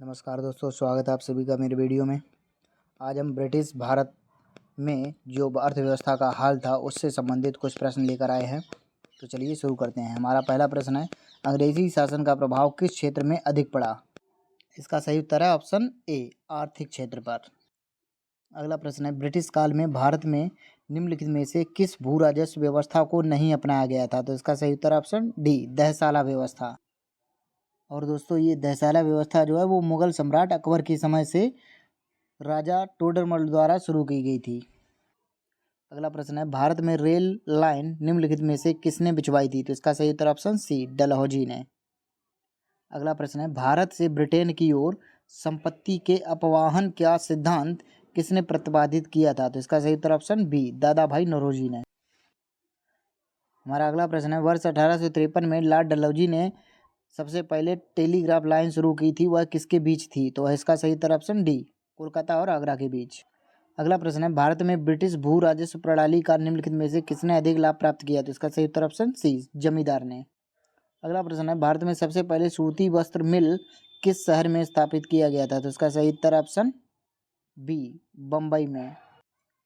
नमस्कार दोस्तों, स्वागत है आप सभी का मेरे वीडियो में। आज हम ब्रिटिश भारत में जो अर्थव्यवस्था का हाल था उससे संबंधित कुछ प्रश्न लेकर आए हैं। तो चलिए शुरू करते हैं। हमारा पहला प्रश्न है, अंग्रेजी शासन का प्रभाव किस क्षेत्र में अधिक पड़ा? इसका सही उत्तर है ऑप्शन ए, आर्थिक क्षेत्र पर। अगला प्रश्न है, ब्रिटिश काल में भारत में निम्नलिखित में से किस भू राजस्व व्यवस्था को नहीं अपनाया गया था? तो इसका सही उत्तर ऑप्शन डी, दहसाला व्यवस्था। और दोस्तों, ये दहसाला व्यवस्था जो है वो मुगल सम्राट अकबर के समय से राजा टोडरमल द्वारा शुरू की गई थी। अगला प्रश्न है, भारत में रेल लाइन निम्नलिखित में से किसने बिछवाई थी? तो इसका सही उत्तर ऑप्शन सी, डलहौजी ने। अगला प्रश्न है, भारत से ब्रिटेन की ओर संपत्ति के अपवाहन का सिद्धांत किसने प्रतिपादित किया था? तो इसका सही उत्तर ऑप्शन बी, दादा भाई नौरोजी ने। हमारा अगला प्रश्न है, वर्ष 1853 में लॉर्ड डलहौजी ने सबसे पहले टेलीग्राफ लाइन शुरू की थी, वह किसके बीच थी? तो इसका सही उत्तर ऑप्शन डी, कोलकाता और आगरा के बीच। अगला प्रश्न है, भारत में ब्रिटिश भू राजस्व प्रणाली का निम्नलिखित में से किसने अधिक लाभ प्राप्त किया? तो इसका सही उत्तर ऑप्शन सी, जमींदार ने। अगला प्रश्न है, भारत में सबसे पहले सूती वस्त्र मिल किस शहर में स्थापित किया गया था? तो इसका सही उत्तर ऑप्शन बी, बम्बई में।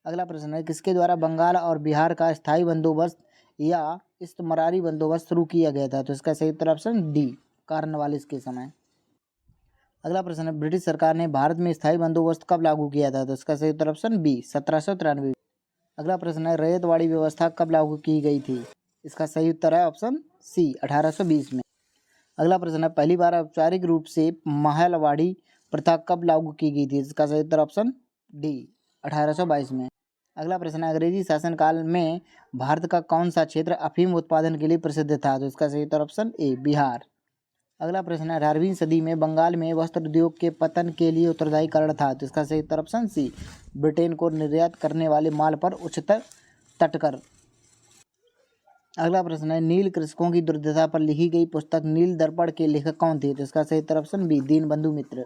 अगला प्रश्न है, किसके द्वारा बंगाल और बिहार का स्थायी बंदोबस्त या इस्तमरारी बंदोबस्त शुरू किया गया था? तो इसका सही उत्तर ऑप्शन डी, कार्नवालिस के समय। अगला प्रश्न है, ब्रिटिश सरकार ने भारत में स्थायी बंदोबस्त कब लागू किया था? तो इसका सही उत्तर ऑप्शन बी, 1793। अगला प्रश्न है, रैयतवाड़ी व्यवस्था कब लागू की गई थी? इसका सही उत्तर है ऑप्शन सी, 1820 में। अगला प्रश्न है, पहली बार औपचारिक रूप से महलवाड़ी प्रथा कब लागू की गई थी? इसका सही उत्तर ऑप्शन डी, 1822 में। अगला प्रश्न है, अंग्रेजी शासनकाल में भारत का कौन सा क्षेत्र अफीम उत्पादन के लिए प्रसिद्ध था? तो इसका सही उत्तर ऑप्शन ए, बिहार। अगला प्रश्न है, 18वीं सदी में बंगाल में वस्त्र उद्योग के पतन के लिए उत्तरदायी कारण था? तो इसका सही उत्तर ऑप्शन सी, ब्रिटेन को निर्यात करने वाले माल पर उच्चतर तटकर। अगला प्रश्न है, नील कृषकों की दुर्दशा पर लिखी गई पुस्तक नील दर्पण के लेखक कौन थे? तो इसका सही उत्तर ऑप्शन बी, दीनबंधु मित्र।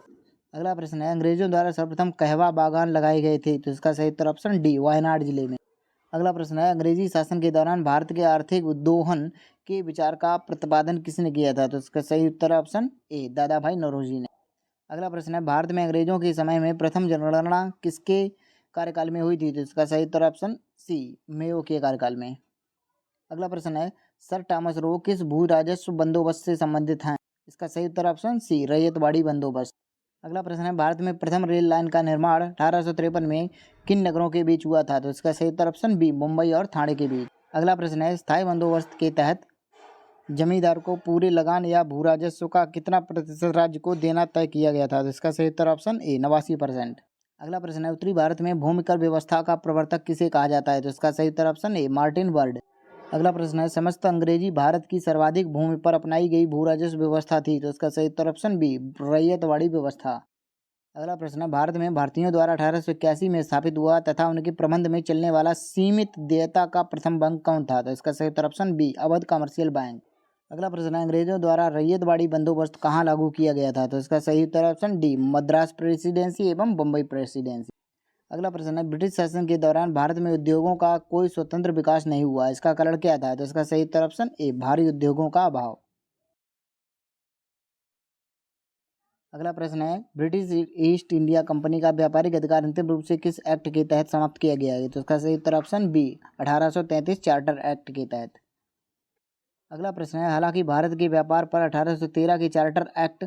अगला प्रश्न है, अंग्रेजों द्वारा सर्वप्रथम कहवा बागान लगाए गए थे? तो इसका सही उत्तर ऑप्शन डी, वायनाड जिले में। अगला प्रश्न है, अंग्रेजी शासन के दौरान भारत के आर्थिक उद्दोहन के विचार का प्रतिपादन किसने किया था? तो इसका सही उत्तर ऑप्शन ए, दादा भाई नौरोजी ने। अगला प्रश्न है, भारत में अंग्रेजों के समय में प्रथम जनगणना किसके कार्यकाल में हुई थी? तो इसका सही उत्तर ऑप्शन सी, मेयो के कार्यकाल में। अगला प्रश्न है, सर टॉमस रो किस भू राजस्व बंदोबस्त से संबंधित हैं? इसका सही उत्तर ऑप्शन सी, रैयतवाड़ी बंदोबस्त। अगला प्रश्न है, भारत में प्रथम रेल लाइन का निर्माण 1853 में किन नगरों के बीच हुआ था? तो इसका सही उत्तर ऑप्शन बी, मुंबई और ठाणे के बीच। अगला प्रश्न है, स्थायी बंदोबस्त के तहत जमींदार को पूरे लगान या भू राजस्व का कितना प्रतिशत राज्य को देना तय किया गया था? तो इसका सही उत्तर ऑप्शन ए, 89%। अगला प्रश्न है, उत्तरी भारत में भूमि कर व्यवस्था का प्रवर्तक किसे कहा जाता है? तो इसका सही उत्तर ऑप्शन ए, मार्टिन बर्ड। अगला प्रश्न है, समस्त अंग्रेजी भारत की सर्वाधिक भूमि पर अपनाई गई भू राजस्व व्यवस्था थी? तो इसका सही उत्तर ऑप्शन बी, रैयतवाड़ी व्यवस्था। अगला प्रश्न है, भारत में भारतीयों द्वारा 1881 में स्थापित हुआ तथा उनके प्रबंध में चलने वाला सीमित देयता का प्रथम बैंक कौन था? तो इसका सही उत्तर option B, Awadh commercial bank. अगला प्रश्न है, अंग्रेजों द्वारा रैयतवाड़ी बंदोबस्त कहाँ लागू किया गया था? तो इसका सही उत्तर ऑप्शन डी, मद्रास प्रेसिडेंसी एवं बम्बई प्रेसिडेंसी। अगला प्रश्न है, ब्रिटिश शासन के दौरान भारत में उद्योगों का कोई स्वतंत्र विकास नहीं हुआ, इसका कारण क्या था? तो इसका सही उत्तर ऑप्शन ए, भारी उद्योगों का अभाव। अगला प्रश्न है, ब्रिटिश ईस्ट इंडिया कंपनी का व्यापारिक अधिकार अंतिम रूप से किस एक्ट के तहत समाप्त किया गया है? तो इसका सही उत्तर ऑप्शन बी, 1833 चार्टर एक्ट के तहत। अगला प्रश्न है, हालांकि भारत के व्यापार पर 1813 के चार्टर एक्ट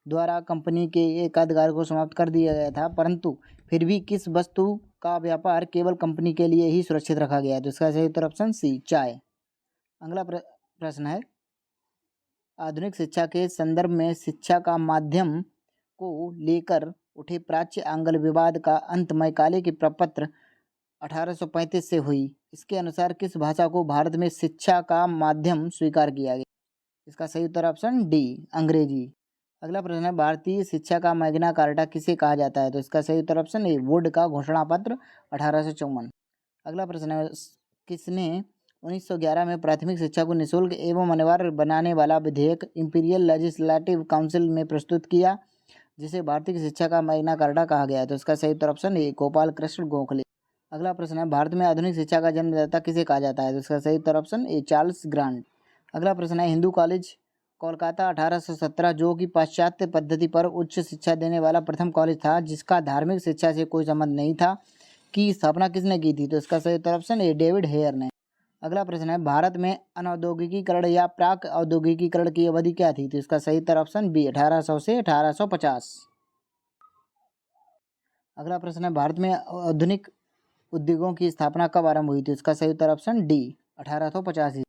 द्वारा कंपनी के एक अधिकार को समाप्त कर दिया गया था, परंतु फिर भी किस वस्तु का व्यापार केवल कंपनी के लिए ही सुरक्षित रखा गया है? तो इसका सही उत्तर ऑप्शन सी, चाय। अगला प्रश्न है, आधुनिक शिक्षा के संदर्भ में शिक्षा का माध्यम को लेकर उठे प्राच्य आंग्ल विवाद का अंत मैकाले के प्रपत्र 1835 से हुई। इसके अनुसार किस भाषा को भारत में शिक्षा का माध्यम स्वीकार किया गया? इसका सही उत्तर ऑप्शन डी, अंग्रेजी। अगला प्रश्न है, भारतीय शिक्षा का मैग्ना कार्टा किसे कहा जाता है? तो इसका सही उत्तर ऑप्शन ए, वुड का घोषणा पत्र 1854। अगला प्रश्न है, किसने 1911 में प्राथमिक शिक्षा को निःशुल्क एवं अनिवार्य बनाने वाला विधेयक इंपीरियल लेजिस्लेटिव काउंसिल में प्रस्तुत किया, जिसे भारतीय शिक्षा का मैग्ना कार्टा कहा गया है? तो इसका सही उत्तर ऑप्शन ए, गोपाल कृष्ण गोखले। अगला प्रश्न है, भारत में आधुनिक शिक्षा का जन्मदाता किसे कहा जाता है? तो इसका सही उत्तर ऑप्शन ए, चार्ल्स ग्रांट। अगला प्रश्न है, हिंदू कॉलेज कोलकाता 1817 जो कि पाश्चात्य पद्धति पर उच्च शिक्षा देने वाला प्रथम कॉलेज था जिसका धार्मिक शिक्षा से कोई संबंध नहीं था, की स्थापना किसने की थी? तो इसका सही उत्तर ऑप्शन ए डेविड हेयर ने। अगला प्रश्न है, भारत में अनौद्योगिकीकरण या प्राक औद्योगिकीकरण की अवधि क्या थी? तो इसका सही उत्तर ऑप्शन बी 1800 से 1850। अगला प्रश्न है, भारत में आधुनिक उद्योगों की स्थापना कब आरंभ हुई? तो इसका सही उत्तर ऑप्शन डी 1885।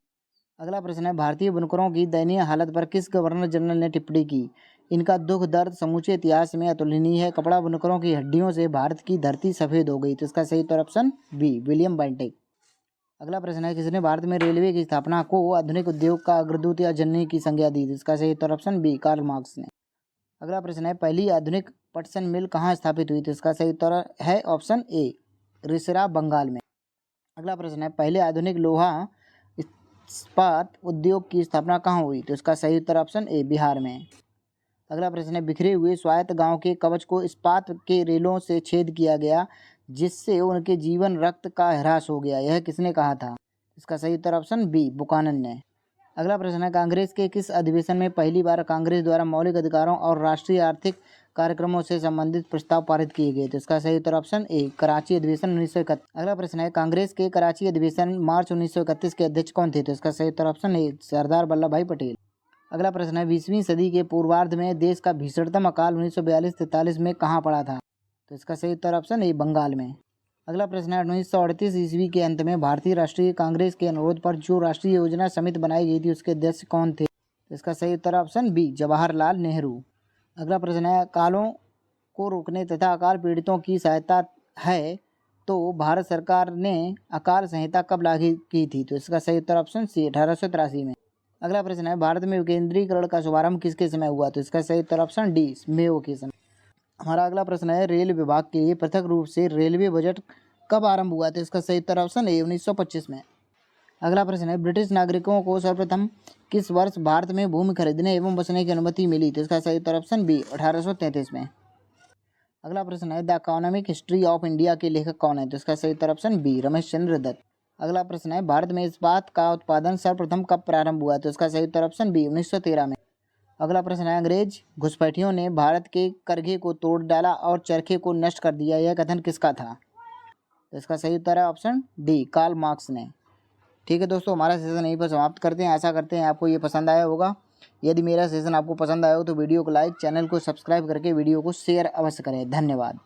अगला प्रश्न है, भारतीय बुनकरों की दयनीय हालत पर किस गवर्नर जनरल ने टिप्पणी की? इनका दुख दर्द समूचे इतिहास में अतुलनीय है, कपड़ा बुनकरों की हड्डियों से भारत की धरती सफ़ेद हो गई। तो इसका सही उत्तर ऑप्शन बी विलियम बेंटिक। अगला प्रश्न है, किसने भारत में रेलवे की स्थापना को आधुनिक उद्योग का अग्रदूत या जननी की संज्ञा दी? इसका सही उत्तर ऑप्शन बी कार्ल मार्क्स ने। अगला प्रश्न है, पहली आधुनिक पटसन मिल कहाँ स्थापित हुई? तो इसका सही उत्तर है ऑप्शन ए रिसरा बंगाल में। अगला प्रश्न है, पहले आधुनिक लोहा इस्पात उद्योग की स्थापना कहाँ हुई? तो इसका सही उत्तर ऑप्शन ए बिहार में। अगला प्रश्न है, बिखरे हुए स्वायत्त गांव के कवच को इस्पात के रेलों से छेद किया गया जिससे उनके जीवन रक्त का ह्रास हो गया, यह किसने कहा था? इसका सही उत्तर ऑप्शन बी बुकानन ने। अगला प्रश्न है, कांग्रेस के किस अधिवेशन में पहली बार कांग्रेस द्वारा मौलिक अधिकारों और राष्ट्रीय आर्थिक कार्यक्रमों से संबंधित प्रस्ताव पारित किए गए? तो इसका सही उत्तर ऑप्शन ए कराची अधिवेशन 1931। अगला प्रश्न है, कांग्रेस के कराची अधिवेशन मार्च 1931 के अध्यक्ष कौन थे? तो इसका सही उत्तर ऑप्शन ए सरदार वल्लभ भाई पटेल। अगला प्रश्न है, 20वीं सदी के पूर्वार्ध में देश का भीषणतम अकाल 1942-43 में कहाँ पड़ा था? तो इसका सही उत्तर ऑप्शन ए बंगाल में। अगला प्रश्न है, 1938 ईस्वी के अंत में भारतीय राष्ट्रीय कांग्रेस के अनुरोध पर जो राष्ट्रीय योजना समिति बनाई गई थी उसके अध्यक्ष कौन थे? तो इसका सही उत्तर ऑप्शन बी जवाहरलाल नेहरू। अगला प्रश्न है, अकालों को रोकने तथा अकाल पीड़ितों की सहायता है तो भारत सरकार ने अकाल संहिता कब लागू की थी? तो इसका सही उत्तर ऑप्शन सी 1883 में। अगला प्रश्न है, भारत में विकेंद्रीकरण का शुभारंभ किसके समय हुआ? तो इसका सही उत्तर ऑप्शन डी मेयो के समय। हमारा अगला प्रश्न है, रेल विभाग के लिए पृथक रूप से रेलवे बजट कब आरंभ हुआ? तो इसका सही उत्तर ऑप्शन ए 1925 में। अगला प्रश्न है, ब्रिटिश नागरिकों को सर्वप्रथम किस वर्ष भारत में भूमि खरीदने एवं बसने की अनुमति मिली? तो इसका सही उत्तर ऑप्शन बी 1833 में। अगला प्रश्न है, the economic history of India के लेखक कौन है? तो इसका सही उत्तर ऑप्शन बी रमेश चंद्र दत्त। अगला प्रश्न है, भारत में इस्पात का उत्पादन सर्वप्रथम कब प्रारंभ हुआ? तो इसका सही उत्तर ऑप्शन बी 1913 में। अगला प्रश्न है, अंग्रेज घुसपैठियों ने भारत के करघे को तोड़ डाला और चरखे को नष्ट कर दिया, यह कथन किसका था? तो इसका सही उत्तर है ऑप्शन डी कार्ल मार्क्स ने। ठीक है दोस्तों, हमारा सेशन यहीं पर समाप्त करते हैं। आशा करते हैं आपको ये पसंद आया होगा। यदि मेरा सेशन आपको पसंद आया हो तो वीडियो को लाइक, चैनल को सब्सक्राइब करके वीडियो को शेयर अवश्य करें। धन्यवाद।